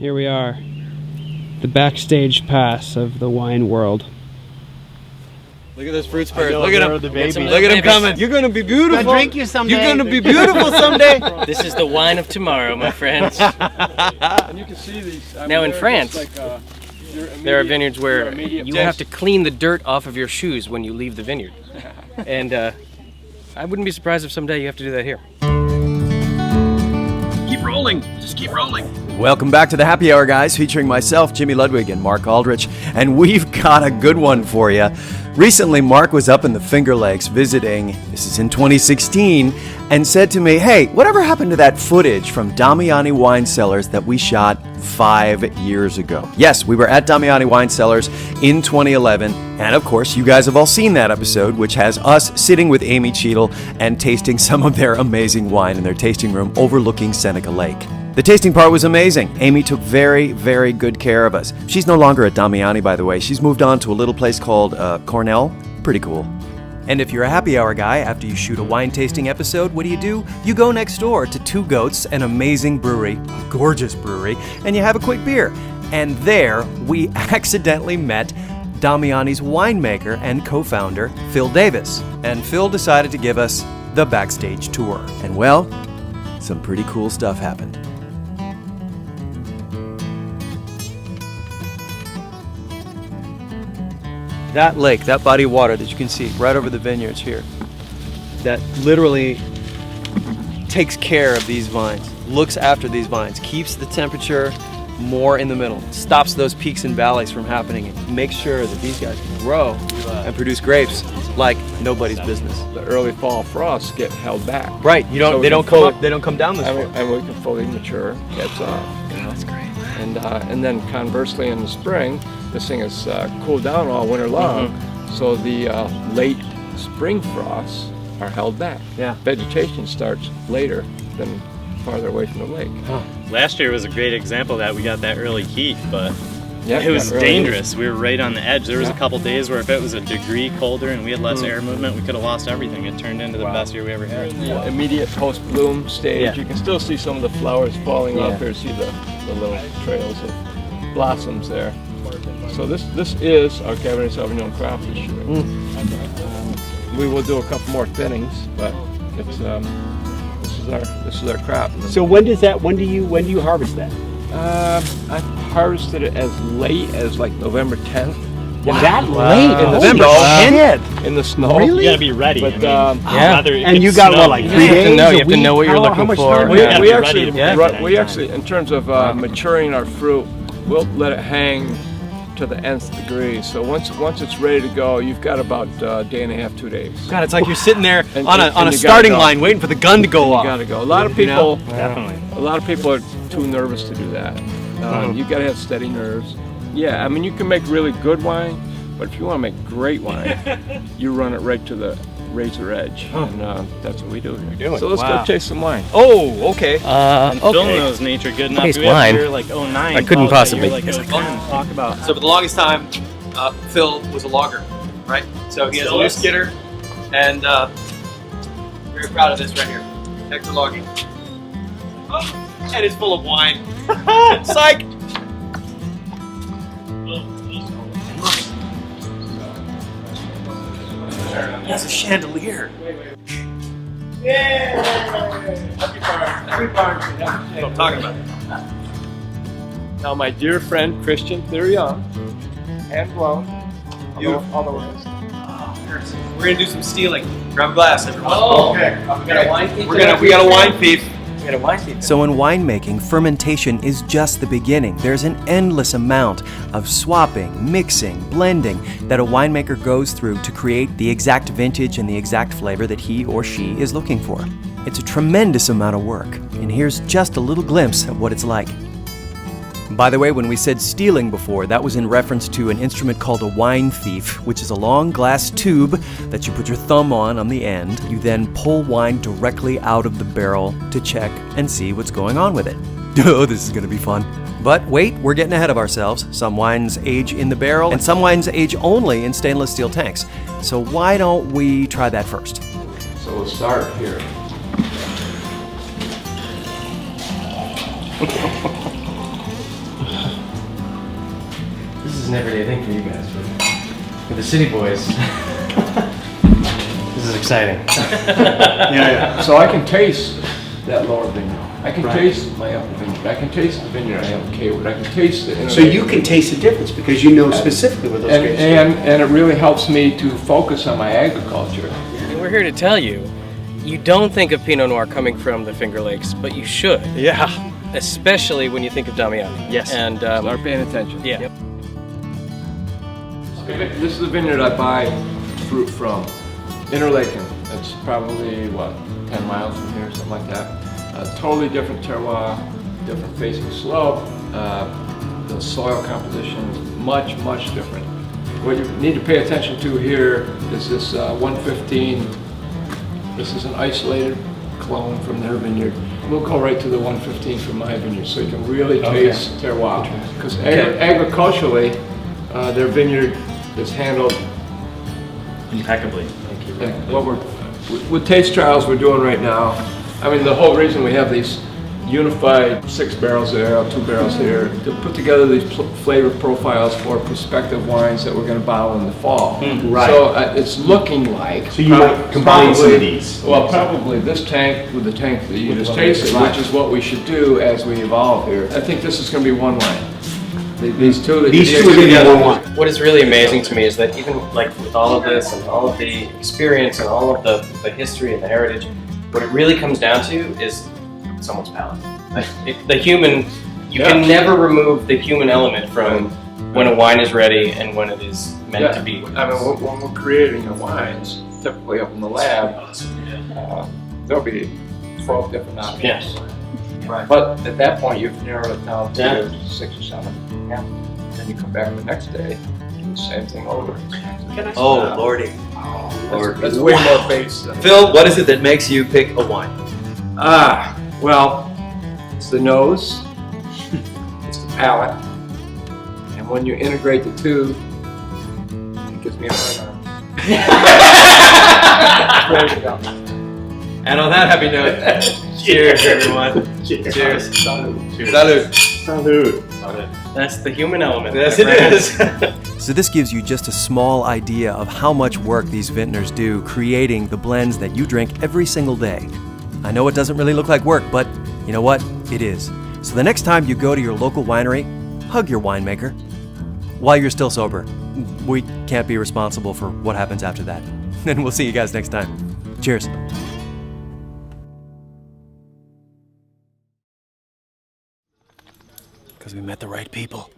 Here we are, the backstage pass of the wine world. Look at those fruit spurs. Look at them. Look at them coming. You're going to be beautiful. I'll drink you someday. You're going to be beautiful someday. This is the wine of tomorrow, my friends. And you can see these. Now in France, there are vineyards where you have to clean the dirt off of your shoes when you leave the vineyard. And I wouldn't be surprised if someday you have to do that here. Keep rolling. Just keep rolling. Welcome back to the Happy Hour, guys, featuring myself, Jimmy Ludwig, and Mark Aldrich. And we've got a good one for you. Recently, Mark was up in the Finger Lakes visiting, this is in 2016, and said to me, hey, whatever happened to that footage from Damiani Wine Cellars that we shot 5 years ago? Yes, we were at Damiani Wine Cellars in 2011, and of course, you guys have all seen that episode, which has us sitting with Amy Cheadle and tasting some of their amazing wine in their tasting room overlooking Seneca Lake. The tasting part was amazing. Amy took very, very good care of us. She's no longer at Damiani, by the way. She's moved on to a little place called Cornell. Pretty cool. And if you're a Happy Hour guy, after you shoot a wine tasting episode, what do? You go next door to Two Goats, an amazing brewery, a gorgeous brewery, and you have a quick beer. And there, we accidentally met Damiani's winemaker and co-founder, Phil Davis. And Phil decided to give us the backstage tour. And well, some pretty cool stuff happened. That lake, that body of water that you can see right over the vineyards here, that literally takes care of these vines, looks after these vines, keeps the temperature more in the middle, stops those peaks and valleys from happening, and makes sure that these guys can grow and produce grapes like nobody's business. The early fall frosts get held back. Right, they don't come down this far. And we can fully mature. That's That's great. And then conversely in the spring, this thing is cooled down all winter long, so the late spring frosts are held back. Yeah. Vegetation starts later than farther away from the lake. Huh. Last year was a great example that we got that early heat, but Yeah, it was really dangerous. We were right on the edge. There was Yeah. a couple days where if it was a degree colder and we had less air movement, we could have lost everything. It turned into the best year we ever had. The immediate post-bloom stage, Yeah. you can still see some of the flowers falling Yeah. off there. See the little trails of blossoms there. So this is our Cabernet Sauvignon crop this year. We will do a couple more thinnings, but it's this is our crop. So when do you harvest that? I harvested it as late as like November 10th. That late? In the November snow. 10th? In the snow. Really? You gotta be ready. But, And you got what, like 3 days? You have a to week? know what you're How looking much for. time We, do you gotta have? we be actually, ready to prep it we anytime. actually, in terms of maturing our fruit, we'll let it hang to the nth degree. So once it's ready to go, you've got about a day and a half, 2 days. God, it's like you're sitting there And- on and a you starting gotta go. line waiting for the gun to go You off. gotta go. A lot of people, Definitely. are too nervous to do that. You gotta have steady nerves. Yeah, I mean you can make really good wine, but if you want to make great wine, you run it right to the razor edge, and that's what we do here. So let's Wow. go taste some wine. Oh, okay. Phil knows nature good enough. Taste We have wine. here like 09. I couldn't possibly. Like, talk about. So for the longest time, Phil was a logger, right? So he has a new skidder, and very proud of this right here. Hector logging. Oh, and it's full of wine. Psych! He has a chandelier. What I'm talking about. Now my dear friend Christian Therion, hand blown. We're gonna do some stealing. Grab a glass, everyone. Oh, okay. We got a wine thief. We got a wine thief. So in winemaking, fermentation is just the beginning. There's an endless amount of swapping, mixing, blending that a winemaker goes through to create the exact vintage and the exact flavor that he or she is looking for. It's a tremendous amount of work, and here's just a little glimpse of what it's like. By the way, when we said stealing before, that was in reference to an instrument called a wine thief, which is a long glass tube that you put your thumb on the end. You then pull wine directly out of the barrel to check and see what's going on with it. Oh, this is going to be fun. But wait, we're getting ahead of ourselves. Some wines age in the barrel, and some wines age only in stainless steel tanks. So why don't we try that first? So we'll start here. an everyday thing for you guys, but for the city boys, this is exciting. Yeah. So I can taste that lower vineyard. I can taste my upper vineyard. I can taste the vineyard I have in Kaywood. I can taste the. So you can taste the difference because you know specifically where those grapes are. And it really helps me to focus on my agriculture. And we're here to tell you, you don't think of Pinot Noir coming from the Finger Lakes, but you should. Yeah. Especially when you think of Damiani. Yes. And Start paying attention. yeah. Yep. This is the vineyard I buy fruit from. Interlaken. It's probably, what, 10 miles from here, something like that. Totally different terroir, different facing slope. The soil composition is much, much different. What you need to pay attention to here is this 115. This is an isolated clone from their vineyard. We'll go right to the 115 from my vineyard so you can really taste terroir. Because agriculturally, their vineyard is handled Impeccably. what we're with taste trials we're doing right now. I mean, the whole reason we have these unified 6 barrels there, 2 barrels here, to put together these flavor profiles for prospective wines that we're going to bottle in the fall. Right. So it's looking like. So you might combine some of these. Well, probably this tank with the tank that you just tasted, which is what we should do as we evolve here. I think this is going to be one wine. These two are going to be one wine. What is really amazing to me is that even like with all of this and all of the experience and all of the history and the heritage, what it really comes down to is someone's palate. Like, the human, you can never remove the human element from when a wine is ready and when it is meant to be. I mean, when we're creating the wines, typically up in the lab, there'll be 12 different options. Yes. Right. But at that point, you've narrowed it down to 6 or 7. Yeah. Then you come back the next day, do the same thing over. Oh, Lordy. That's way more base. Phil, what is it that makes you pick a wine? Well, it's the nose, it's the palate, and when you integrate the two, it gives me a hard arm. There you go. And on that happy note, cheers, everyone. Cheers. Salud. Salud. That's the human element. Yes, it is. So this gives you just a small idea of how much work these vintners do creating the blends that you drink every single day. I know it doesn't really look like work, but you know what? It is. So the next time you go to your local winery, hug your winemaker while you're still sober. We can't be responsible for what happens after that. And we'll see you guys next time. Cheers. Because we met the right people.